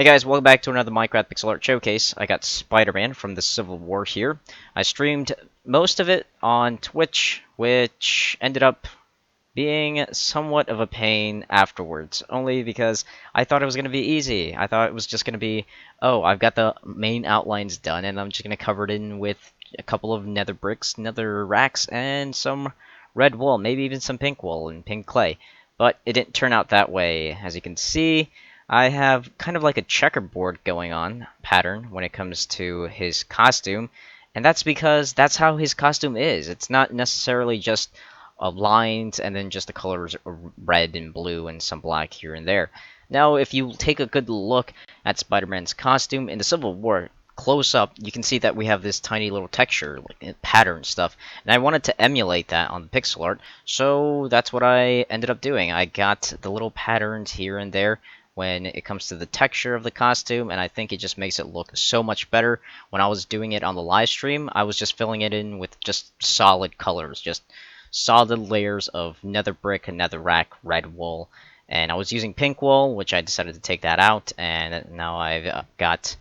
Hey guys, welcome back to another Minecraft Pixel Art Showcase. I got Spider-Man from the Civil War here. I streamed most of it on Twitch, which ended up being somewhat of a pain afterwards, only because I thought it was going to be easy. I thought it was just going to be, oh, I've got the main outlines done, and I'm just going to cover it in with a couple of nether bricks, nether racks, and some red wool, maybe even some pink wool and pink clay. But it didn't turn out that way. As you can see, I have kind of like a checkerboard going on pattern when it comes to his costume, and that's because that's how his costume is. It's not necessarily just lines and then just the colors red and blue and some black here and there. Now, if you take a good look at Spider-Man's costume in the Civil War, close up, you can see that we have this tiny little texture, like pattern stuff, and I wanted to emulate that on the pixel art, so that's what I ended up doing. I got the little patterns here and there when it comes to the texture of the costume, and I think it just makes it look so much better. When I was doing it on the live stream, I was just filling it in with just solid colors, just solid layers of nether brick and nether rack red wool, and I was using pink wool, which I decided to take that out, and now I've got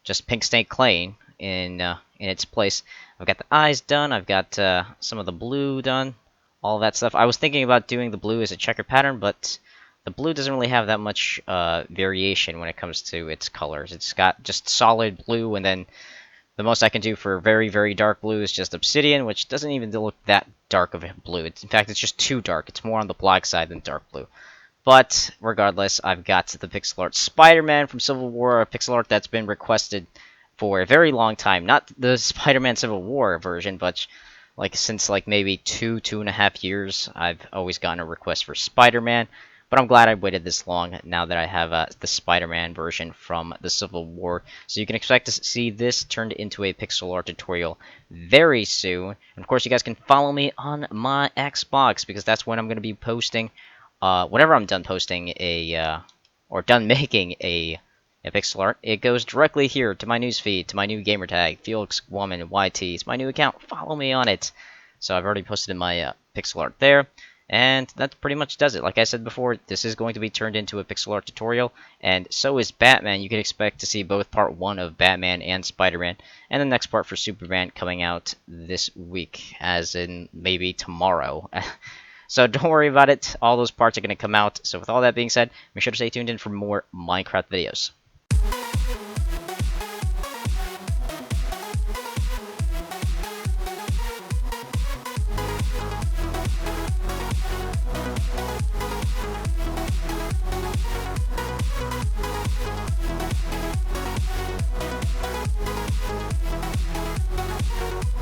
just pink snake clay in its place. I've got the eyes done, I've got some of the blue done, all that stuff. I was thinking about doing the blue as a checker pattern, but the blue doesn't really have that much variation when it comes to its colors. It's got just solid blue, and then the most I can do for very, very dark blue is just obsidian, which doesn't even look that dark of a blue. In fact, it's just too dark. It's more on the black side than dark blue. But regardless, I've got the pixel art Spider-Man from Civil War, a pixel art that's been requested for a very long time. Not the Spider-Man Civil War version, but like since like maybe 2.5 years, I've always gotten a request for Spider-Man. But I'm glad I waited this long now that I have the Spider-Man version from the Civil War. So you can expect to see this turned into a pixel art tutorial very soon. And of course, you guys can follow me on my Xbox, because that's when I'm going to be posting whenever I'm done posting or done making a pixel art, it goes directly here to my newsfeed, to my new gamer tag, Felix, Guaman, YT. It's my new account. Follow me on it. So I've already posted in my pixel art there, and that pretty much does it. Like I said before, this is going to be turned into a pixel art tutorial, and so is Batman. You can expect to see both part 1 of Batman and Spider-Man, and the next part for Superman coming out this week, as in maybe tomorrow. So don't worry about it. All those parts are going to come out. So with all that being said, make sure to stay tuned in for more Minecraft videos.